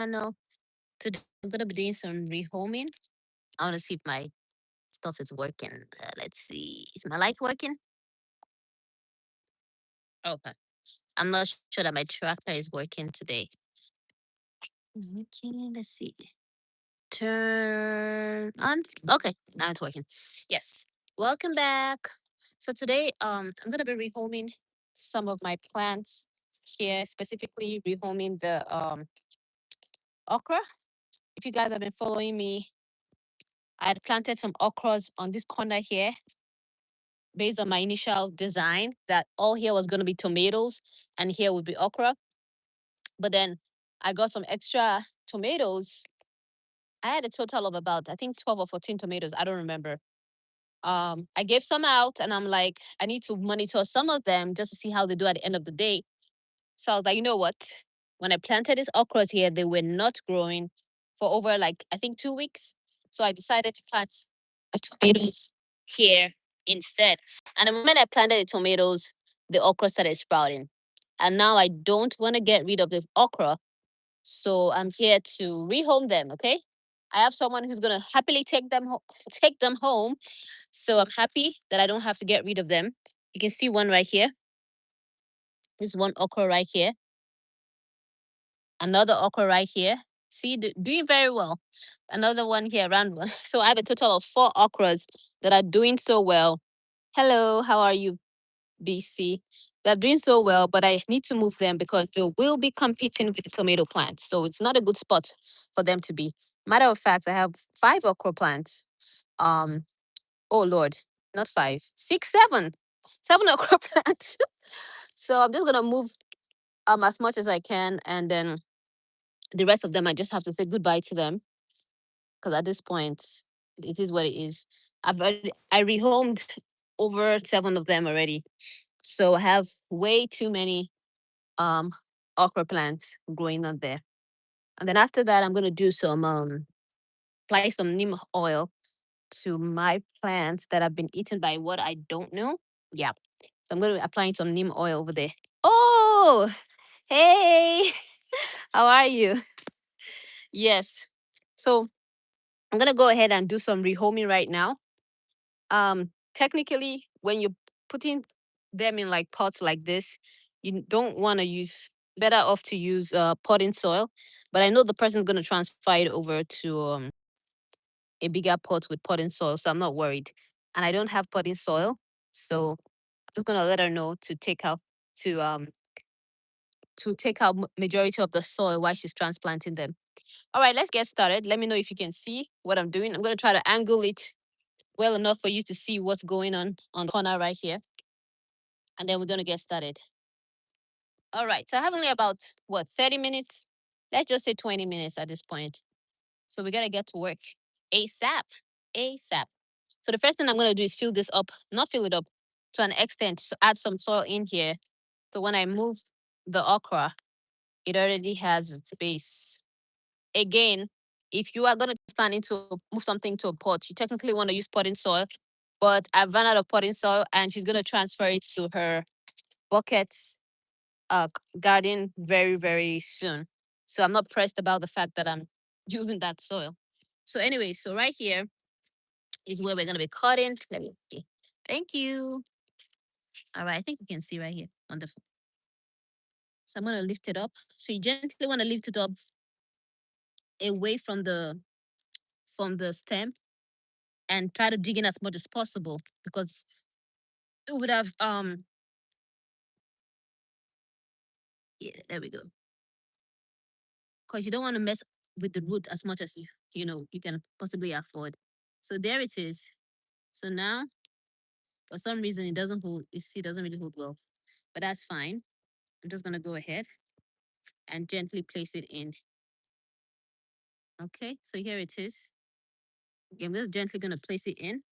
channel. Today I'm gonna be doing some rehoming. I want to see if my stuff is working. Let's see. Is my light working? Okay. I'm not sure that my tracker is working today. Okay, let's see. Turn on. Okay, now it's working. Yes. Welcome back. So today, I'm gonna be rehoming some of my plants here, specifically rehoming the okra. If you guys have been following me, I had planted some okras on this corner here based on my initial design that all here was going to be tomatoes and here would be okra. But then I got some extra tomatoes. I had a total of about, I think, 12 or 14 tomatoes. I don't remember. I gave some out and I'm like, I need to monitor some of them just to see how they do at the end of the day. So I was like, you know what? When I planted these okras here, they were not growing for over like I think 2 weeks. So I decided to plant the tomatoes here instead. And the moment I planted the tomatoes, the okra started sprouting. And now I don't want to get rid of the okra. So I'm here to rehome them, okay? I have someone who's gonna happily take them home. So I'm happy that I don't have to get rid of them. You can see one right here. This one okra right here. Another okra right here. See, doing very well. Another one here, around one. So I have a total of 4 okras that are doing so well. Hello, how are you, BC? They're doing so well, but I need to move them because they will be competing with the tomato plants. So it's not a good spot for them to be. Matter of fact, I have 5 okra plants. Um, oh Lord, not five, six, seven, 7 okra plants. So I'm just gonna move as much as I can, and then the rest of them I just have to say goodbye to them because at this point it is what it is. I rehomed over 7 of them already, so I have way too many um okra plants growing on there. And then after that, I'm gonna do some apply some neem oil to my plants that have been eaten by what I don't know. Yeah, so I'm gonna be applying some neem oil over there. Oh, hey, how are you? Yes. So I'm gonna go ahead and do some rehoming right now. Technically, when you're putting them in like pots like this, you don't want to use. Better off to use potting soil, but I know the person's gonna transfer it over to a bigger pot with potting soil, so I'm not worried. And I don't have potting soil, so I'm just gonna let her know to um to take out majority of the soil while she's transplanting them. All right, let's get started. Let me know if you can see what I'm doing. I'm gonna try to angle it well enough for you to see what's going on the corner right here. And then we're going to get started. All right. So I have only about, what, 30 minutes? Let's just say 20 minutes at this point. So we got to get to work ASAP. ASAP. So the first thing I'm going to do is fill this up, not fill it up to an extent, so add some soil in here. So when I move the okra, it already has its base. Again, if you are going to plan into move something to a pot, you technically want to use potting soil, but I've run out of potting soil and she's going to transfer it to her bucket garden very, very soon. So I'm not pressed about the fact that I'm using that soil. So anyway, so right here is where we're going to be cutting. Let me see. Thank you. All right, I think you can see right here. Wonderful. So I'm going to lift it up. So you gently want to lift it up away from the stem and try to dig in as much as possible because it would have yeah, there we go. Because you don't want to mess with the root as much as you can possibly afford. So there it is. So now for some reason it doesn't hold, it doesn't really hold well. But that's fine. I'm just gonna go ahead and gently place it in. Okay, so here it is. Okay, I'm just gently gonna place it in.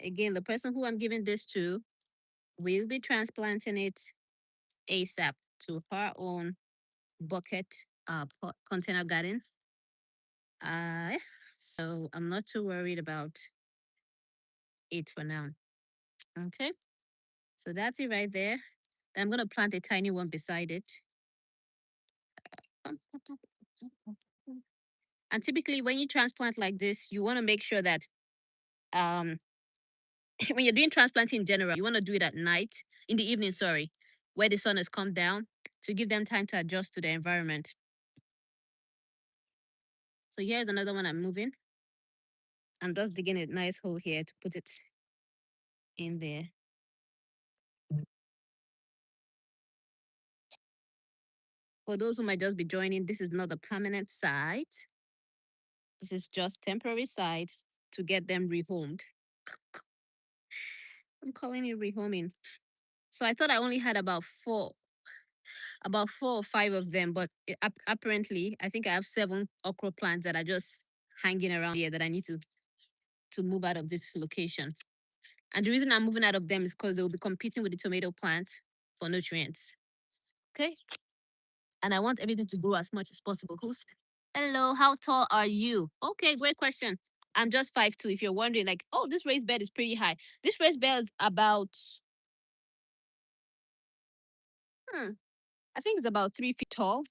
Again, the person who I'm giving this to will be transplanting it ASAP to her own bucket container garden. So I'm not too worried about it for now. Okay, so that's it right there. Then I'm gonna plant a tiny one beside it. And typically when you transplant like this, you want to make sure that um when you're doing transplanting in general, you want to do it at night, in the evening, sorry, where the sun has come down to give them time to adjust to the environment. So here's another one I'm moving. I'm just digging a nice hole here to put it in there. For those who might just be joining, this is not a permanent site. This is just temporary site to get them rehomed. I'm calling it rehoming. So I thought I only had about four or five of them, but apparently I think I have 7 okra plants that are just hanging around here that I need to move out of this location. And the reason I'm moving out of them is because they will be competing with the tomato plants for nutrients. Okay. And I want everything to grow as much as possible. Hello, how tall are you? Okay, great question. I'm just 5'2". If you're wondering, like, oh, this raised bed is pretty high. This raised bed is about, I think it's about 3 feet tall.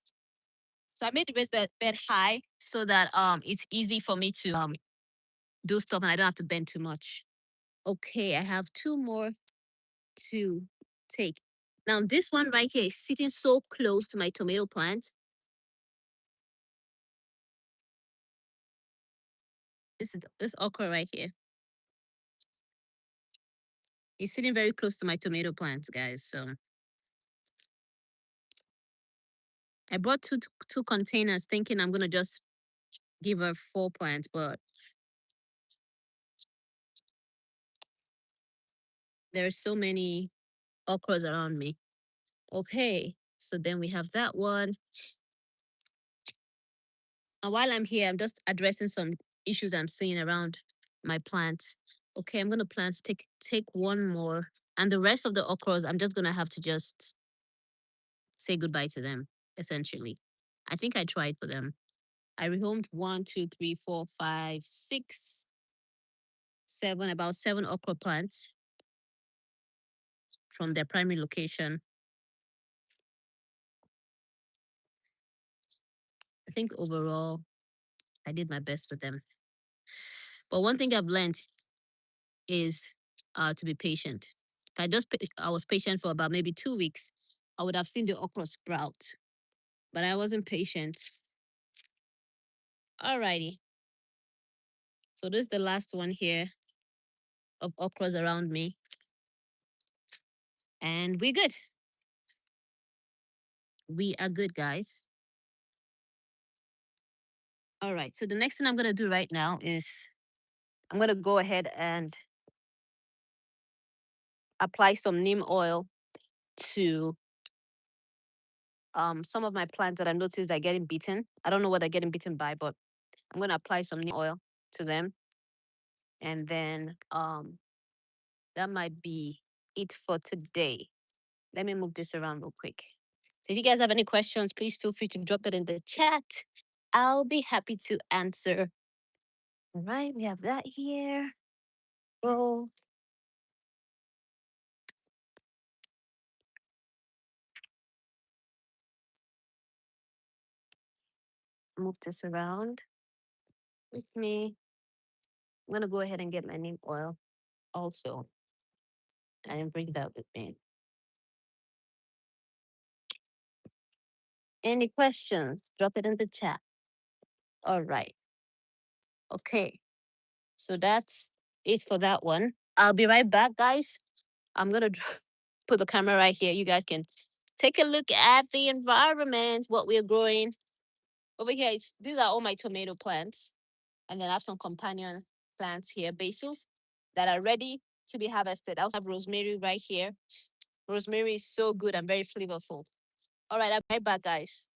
So I made the bed high so that it's easy for me to do stuff and I don't have to bend too much. Okay, I have 2 more to take. Now this one right here is sitting so close to my tomato plant. This okra right here. It's sitting very close to my tomato plants, guys. So I brought two containers thinking I'm gonna just give her 4 plants, but there are so many okras around me. Okay, so then we have that one. And while I'm here, I'm just addressing some issues I'm seeing around my plants. Okay, I'm gonna take one more, and the rest of the okras, I'm just gonna have to just say goodbye to them. Essentially, I think I tried for them. I rehomed 1, 2, 3, 4, 5, 6, 7, about 7 okra plants from their primary location. I think overall, I did my best with them. But one thing I've learned is to be patient. If I was patient for about maybe 2 weeks, I would have seen the okra sprout. But I wasn't patient. Alrighty. So this is the last one here of okras around me. And we're good. We are good, guys. All right. So the next thing I'm gonna do right now is I'm gonna go ahead and apply some neem oil to some of my plants that I noticed are getting beaten. I don't know what they're getting beaten by, but I'm gonna apply some neem oil to them. And then that might be it for today. Let me move this around real quick. So if you guys have any questions, please feel free to drop it in the chat. I'll be happy to answer. All right, we have that here. Oh, move this around with me. I'm gonna go ahead and get my neem oil also. And bring that with me. Any questions? Drop it in the chat. All right. Okay. So that's it for that one. I'll be right back, guys. I'm gonna put the camera right here. You guys can take a look at the environment, what we're growing. Over here, these are all my tomato plants. And then I have some companion plants here, basils, that are ready to be harvested. I also have rosemary right here. Rosemary is so good and very flavorful. All right, I'll be right back, guys.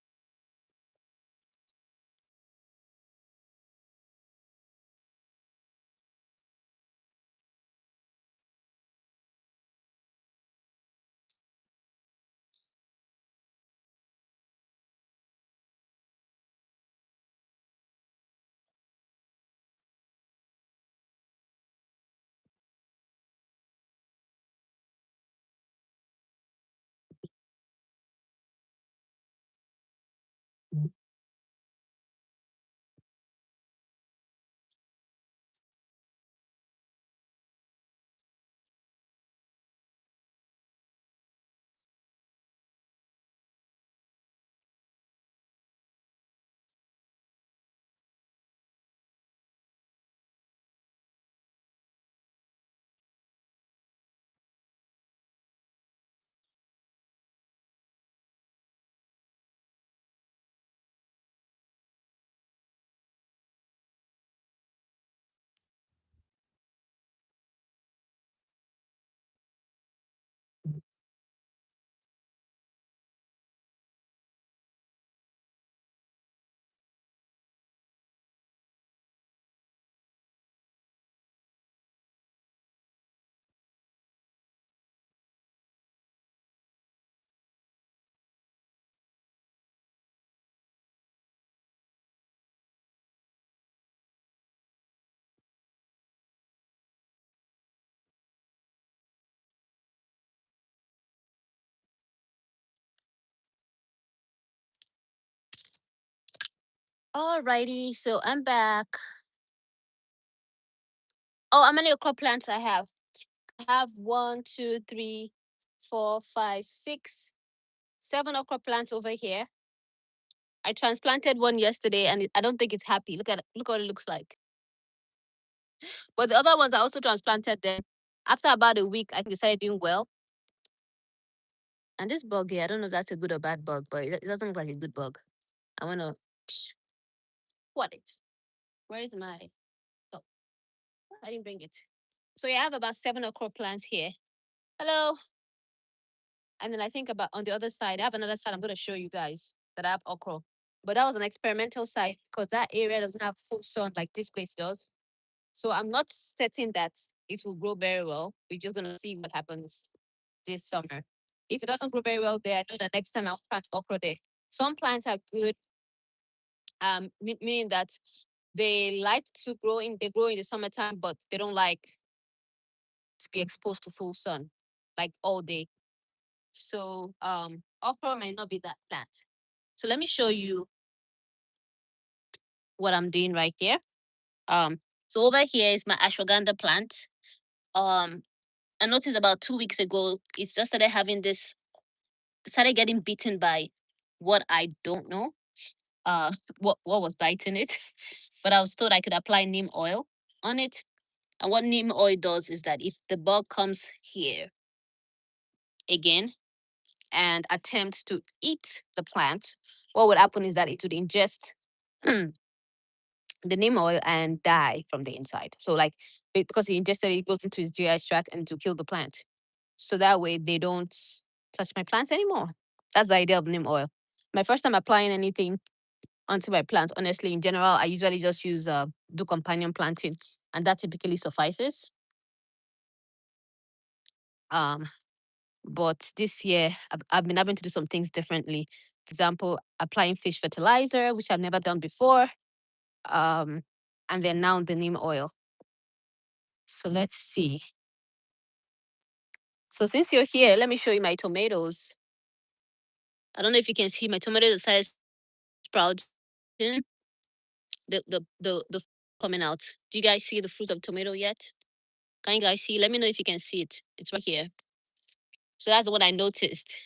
Alrighty, so I'm back. Oh, how many okra plants I have? I have one, two, three, four, five, six, seven okra plants over here. I transplanted one yesterday, and I don't think it's happy. Look what it looks like. But the other ones I also transplanted them. After about a week, I decided doing well. And this bug here, I don't know if that's a good or bad bug, but it doesn't look like a good bug. I want to what it. Where is my? Oh, I didn't bring it. So yeah, I have about seven okra plants here. Hello. And then I think about on the other side, I have another side I'm going to show you guys that I have okra. But that was an experimental site because that area doesn't have full sun like this place does. So I'm not certain that it will grow very well. We're just going to see what happens this summer. If it doesn't grow very well there, I know the next time I'll plant okra there. Some plants are good, meaning that they grow in the summertime, but they don't like to be exposed to full sun like all day. So okra might not be that plant. So let me show you what I'm doing right here. Um, so over here is my ashwagandha plant. Um, I noticed about 2 weeks ago it just started getting beaten by what I don't know. What was biting it, but I was told I could apply neem oil on it. And what neem oil does is that if the bug comes here again and attempts to eat the plant, what would happen is that it would ingest the neem oil and die from the inside. So like because he ingested it, it goes into his GI tract and to kill the plant. So that way they don't touch my plants anymore. That's the idea of neem oil. My first time applying anything onto my plants, honestly, in general, I usually just use do companion planting, and that typically suffices. Um, but this year I've been having to do some things differently. For example, applying fish fertilizer, which I've never done before. Um, and then now the neem oil. So let's see. So since you're here, let me show you my tomatoes. I don't know if you can see my tomatoes started sprouting. The coming out. Do you guys see the fruit of tomato yet? Can you guys see? Let me know if you can see it. It's right here. So that's the one I noticed.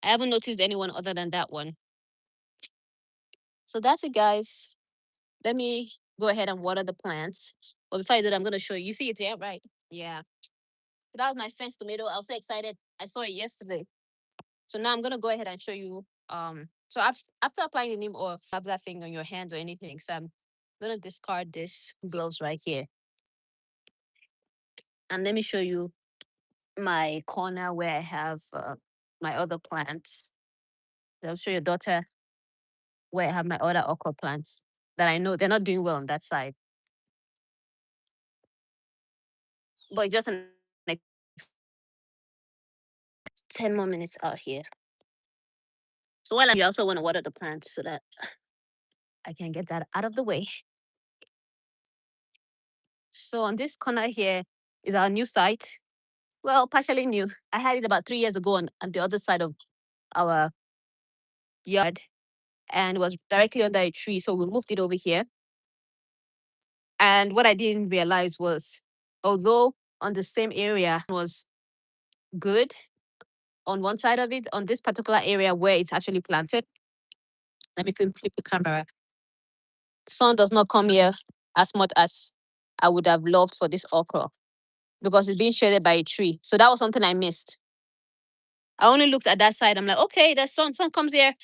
I haven't noticed anyone other than that one. So that's it, guys. Let me go ahead and water the plants. But before I do that, I'm gonna show you. You see it here, right? Yeah. So that was my first tomato. I was so excited. I saw it yesterday. So now I'm gonna go ahead and show you. So after applying the neem oil, have that thing on your hands or anything. So I'm gonna discard this gloves right here, and let me show you my corner where I have my other plants. I'll show your daughter where I have my other okra plants that I know they're not doing well on that side, but just like 10 more minutes out here. So while you also want to water the plants so that I can get that out of the way. So on this corner here is our new site. Well, partially new. I had it about 3 years ago on the other side of our yard, and it was directly under a tree. So we moved it over here. And what I didn't realize was, although on the same area was good on one side of it, on this particular area where it's actually planted, let me flip the camera. Sun does not come here as much as I would have loved for this okra because it's being shaded by a tree. So that was something I missed. I only looked at that side. I'm like, okay, the sun comes here.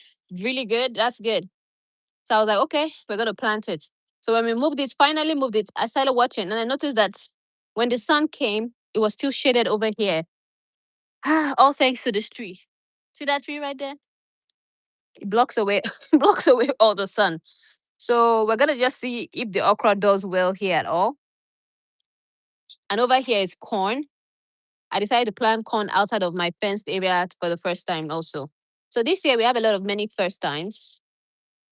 Really good. That's good. So I was like, okay, we're gonna plant it. So when we finally moved it, I started watching and I noticed that when the sun came, it was still shaded over here. All thanks to this tree. See that tree right there? It blocks away blocks away all the sun. So we're gonna just see if the okra does well here at all. And over here is corn. I decided to plant corn outside of my fenced area for the first time also. So this year we have a lot of many first times.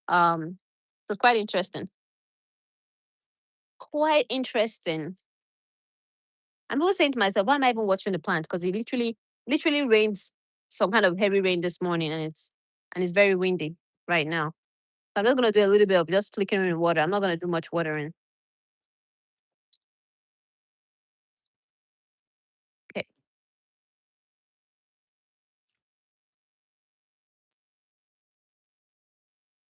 It was quite interesting. Quite interesting. I'm always saying to myself, why am I even watching the plants? Because it literally rains some kind of heavy rain this morning and it's very windy. right now. I'm just gonna do a little bit of just flickering in water. I'm not gonna do much watering.